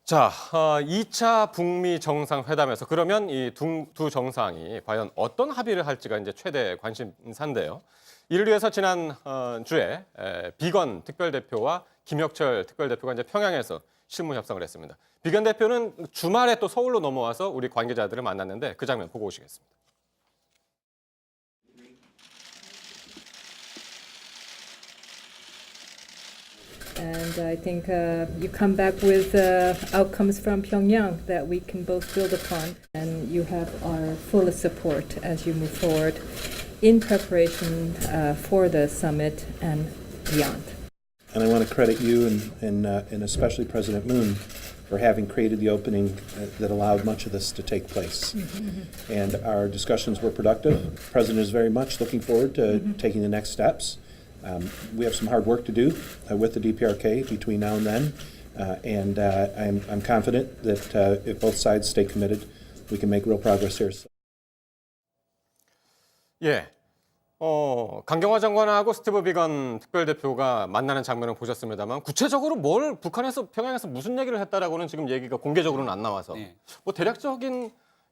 자, 2차 북미 정상회담에서 그러면 이 두 정상이 과연 어떤 합의를 할지가 이제 최대 관심사인데요. 이를 위해서 지난 주에 비건 특별대표와 김혁철 특별대표가 이제 평양에서 실무 협상을 했습니다. 비건 대표는 주말에 또 서울로 넘어와서 우리 관계자들을 만났는데 그 장면 보고 오시겠습니다. And I think you come back with outcomes from Pyongyang that we can both build upon. And you have our full support as you move forward in preparation for the summit and beyond. And I want to credit you and especially President Moon for having created the opening that allowed much of this to take place. And our discussions were productive. The President is very much looking forward to taking the next steps. We have some hard work to do with the DPRK between now and then, and I'm confident that if both sides stay committed, we can make real progress here. 예, 강경화 장관하고 스티브 비건 특별대표가 만나는 장면을 보셨습니다만 구체적으로 뭘 북한에서 평양에서 무슨 얘기를 했다라고는 지금 얘기가 공개적으로는 안 나와서 뭐 대략적인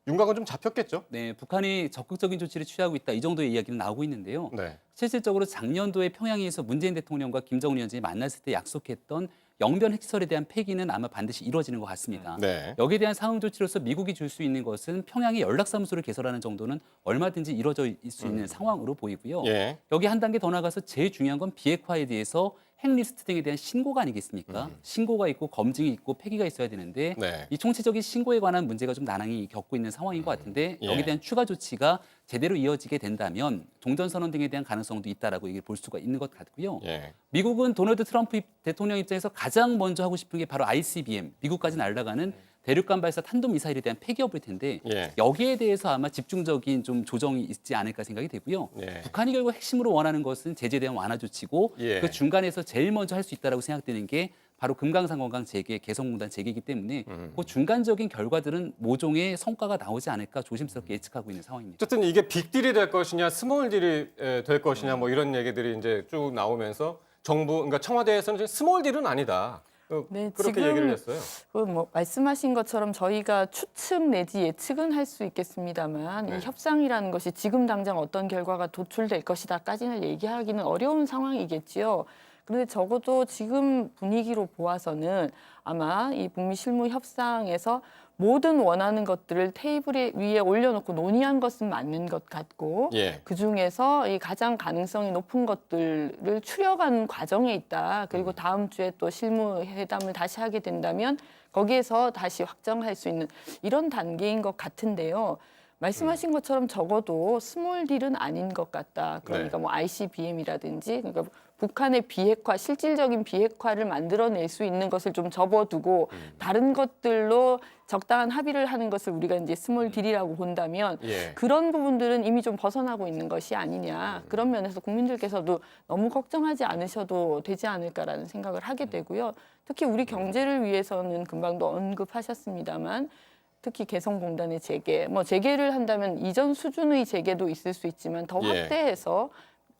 윤곽은 좀 잡혔겠죠? 네, 북한이 적극적인 조치를 취하고 있다 이 정도의 이야기는 나오고 있는데요. 네. 실질적으로 작년도에 평양에서 문재인 대통령과 김정은 위원장이 만났을 때 약속했던 영변 핵시설에 대한 폐기는 아마 반드시 이루어지는 것 같습니다. 네. 여기에 대한 상응 조치로서 미국이 줄 수 있는 것은 평양의 연락사무소를 개설하는 정도는 얼마든지 이루어질 수 있는 상황으로 보이고요. 예. 여기 한 단계 더 나가서 제일 중요한 건 비핵화에 대해서 핵리스트 등에 대한 신고가 아니겠습니까? 신고가 있고 검증이 있고 폐기가 있어야 되는데 네. 이 총체적인 신고에 관한 문제가 좀 난항이 겪고 있는 상황인 것 같은데 예. 여기에 대한 추가 조치가 제대로 이어지게 된다면 종전선언 등에 대한 가능성도 있다라고 얘기를 볼 수가 있는 것 같고요. 예. 미국은 도널드 트럼프 대통령 입장에서 가장 먼저 하고 싶은 게 바로 ICBM, 미국까지 날아가는 대륙간 발사 탄도미사일에 대한 폐기 여부일 텐데 예. 여기에 대해서 아마 집중적인 좀 조정이 있지 않을까 생각이 되고요. 예. 북한이 결국 핵심으로 원하는 것은 제재에 대한 완화 조치고 예. 그 중간에서 제일 먼저 할 수 있다라고 생각되는 게 바로 금강산 관광 재개, 개성공단 재개이기 때문에 그 중간적인 결과들은 모종의 성과가 나오지 않을까 조심스럽게 예측하고 있는 상황입니다. 어쨌든 이게 빅딜이 될 것이냐 스몰 딜이 될 것이냐 뭐 이런 얘기들이 이제 쭉 나오면서 정부 그러니까 청와대에서는 스몰 딜은 아니다. 네, 그렇게 지금 얘기를 했어요. 뭐 말씀하신 것처럼 저희가 추측 내지 예측은 할 수 있겠습니다만 네. 이 협상이라는 것이 지금 당장 어떤 결과가 도출될 것이다까지는 얘기하기는 어려운 상황이겠지요. 그런데 적어도 지금 분위기로 보아서는 아마 이 북미 실무 협상에서 모든 원하는 것들을 테이블 위에 올려놓고 논의한 것은 맞는 것 같고 예. 그중에서 이 가장 가능성이 높은 것들을 추려가는 과정에 있다. 그리고 다음 주에 또 실무회담을 다시 하게 된다면 거기에서 다시 확정할 수 있는 이런 단계인 것 같은데요. 말씀하신 것처럼 적어도 스몰 딜은 아닌 것 같다. 그러니까 뭐 ICBM이라든지 그러니까 북한의 비핵화, 실질적인 비핵화를 만들어낼 수 있는 것을 좀 접어두고 다른 것들로 적당한 합의를 하는 것을 우리가 이제 스몰 딜이라고 본다면 예. 그런 부분들은 이미 좀 벗어나고 있는 것이 아니냐. 그런 면에서 국민들께서도 너무 걱정하지 않으셔도 되지 않을까라는 생각을 하게 되고요. 특히 우리 경제를 위해서는 금방도 언급하셨습니다만 특히 개성공단의 재개, 뭐 재개를 한다면 이전 수준의 재개도 있을 수 있지만 더 예. 확대해서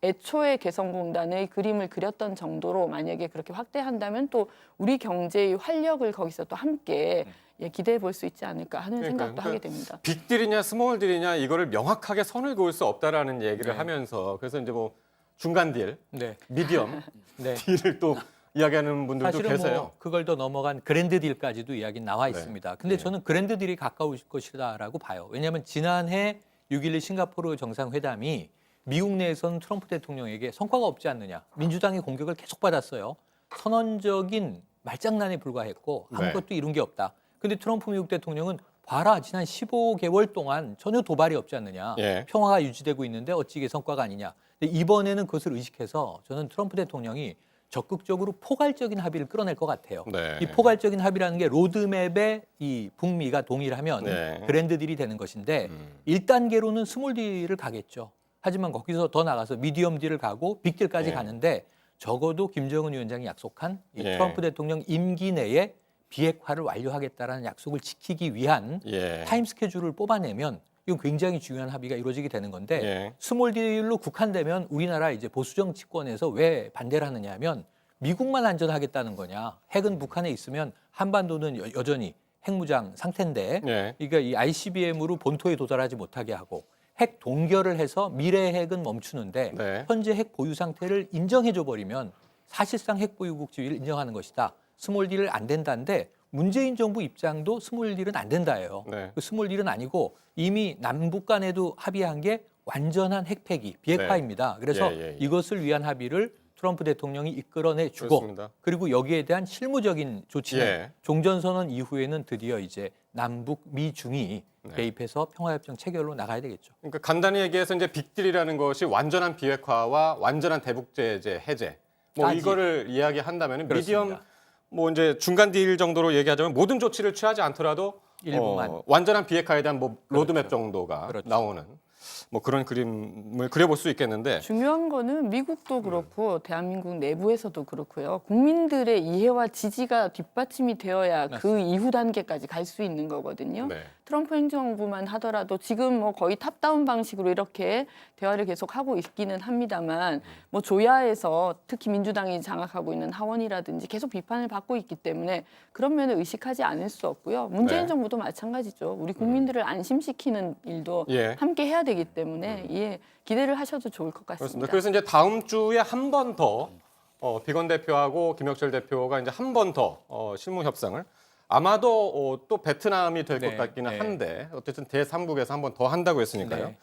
애초에 개성공단의 그림을 그렸던 정도로 만약에 그렇게 확대한다면 또 우리 경제의 활력을 거기서 또 함께 기대해 볼 수 있지 않을까 하는 생각도 하게 됩니다. 빅딜이냐 스몰 딜이냐 이거를 명확하게 선을 그을 수 없다라는 얘기를 하면서 그래서 이제 뭐 중간 딜, 네. 미디엄 네. 딜을 또 이야기하는 분들도 사실은 계세요. 뭐 그걸 더 넘어간 그랜드 딜까지도 이야기 나와 네. 있습니다. 근데 네. 저는 그랜드 딜이 가까울 것이다라고 봐요. 왜냐하면 지난해 6.11 싱가포르 정상회담이 미국 내에서는 트럼프 대통령에게 성과가 없지 않느냐. 민주당의 공격을 계속 받았어요. 선언적인 말장난에 불과했고 아무것도 이룬 게 없다. 근데 트럼프 미국 대통령은 봐라 지난 15개월 동안 전혀 도발이 없지 않느냐. 예. 평화가 유지되고 있는데 어찌 이게 성과가 아니냐. 근데 이번에는 그것을 의식해서 저는 트럼프 대통령이 적극적으로 포괄적인 합의를 끌어낼 것 같아요. 네. 이 포괄적인 합의라는 게 로드맵에 이 북미가 동의를 하면 네. 그랜드 딜이 되는 것인데 1단계로는 스몰 딜을 가겠죠. 하지만 거기서 더 나가서 미디엄 딜을 가고 빅 딜까지 예. 가는데 적어도 김정은 위원장이 약속한 이 예. 트럼프 대통령 임기 내에 비핵화를 완료하겠다라는 약속을 지키기 위한 예. 타임 스케줄을 뽑아내면 이건 굉장히 중요한 합의가 이루어지게 되는 건데 예. 스몰 딜로 국한되면 우리나라 이제 보수 정치권에서 왜 반대를 하느냐 하면 미국만 안전하겠다는 거냐. 핵은 북한에 있으면 한반도는 여전히 핵무장 상태인데 예. 그러니까 이 ICBM으로 본토에 도달하지 못하게 하고 핵 동결을 해서 미래의 핵은 멈추는데 네. 현재 핵 보유 상태를 인정해줘 버리면 사실상 핵 보유국 지위를 인정하는 것이다. 스몰 딜은 안 된다는데 문재인 정부 입장도 스몰 딜은 안 된다예요. 네. 그 스몰 딜은 아니고 이미 남북 간에도 합의한 게 완전한 핵 폐기, 비핵화입니다. 그래서 예. 이것을 위한 합의를 트럼프 대통령이 이끌어내 주고 그렇습니다. 그리고 여기에 대한 실무적인 조치는 예. 종전선언 이후에는 드디어 이제 남북 미중이 네. 개입해서 평화협정 체결로 나가야 되겠죠. 그러니까 간단히 얘기해서 이제 빅딜이라는 것이 완전한 비핵화와 완전한 대북제재 해제 뭐 까지. 이거를 이야기한다면 그렇습니다. 미디엄 뭐 이제 중간 딜 정도로 얘기하자면 모든 조치를 취하지 않더라도 일부만. 완전한 비핵화에 대한 뭐 로드맵 정도가 그렇죠. 나오는 뭐 그런 그림을 그려볼 수 있겠는데 중요한 거는 미국도 그렇고 대한민국 내부에서도 그렇고요. 국민들의 이해와 지지가 뒷받침이 되어야 그 이후 단계까지 갈 수 있는 거거든요. 네. 트럼프 행정부만 하더라도 지금 뭐 거의 탑다운 방식으로 이렇게 대화를 계속 하고 있기는 합니다만 뭐 조야에서 특히 민주당이 장악하고 있는 하원이라든지 계속 비판을 받고 있기 때문에 그런 면을 의식하지 않을 수 없고요. 문재인 네. 정부도 마찬가지죠. 우리 국민들을 안심시키는 일도 예. 함께 해야 되기 때문에 예, 기대를 하셔도 좋을 것 그렇습니다. 같습니다. 그래서 이제 다음 주에 한 번 더 비건 대표하고 김혁철 대표가 이제 한 번 더 실무 협상을 아마도 또 베트남이 될 것 네, 같기는 네. 한데 어쨌든 대3국에서 한 번 더 한다고 했으니까요. 네.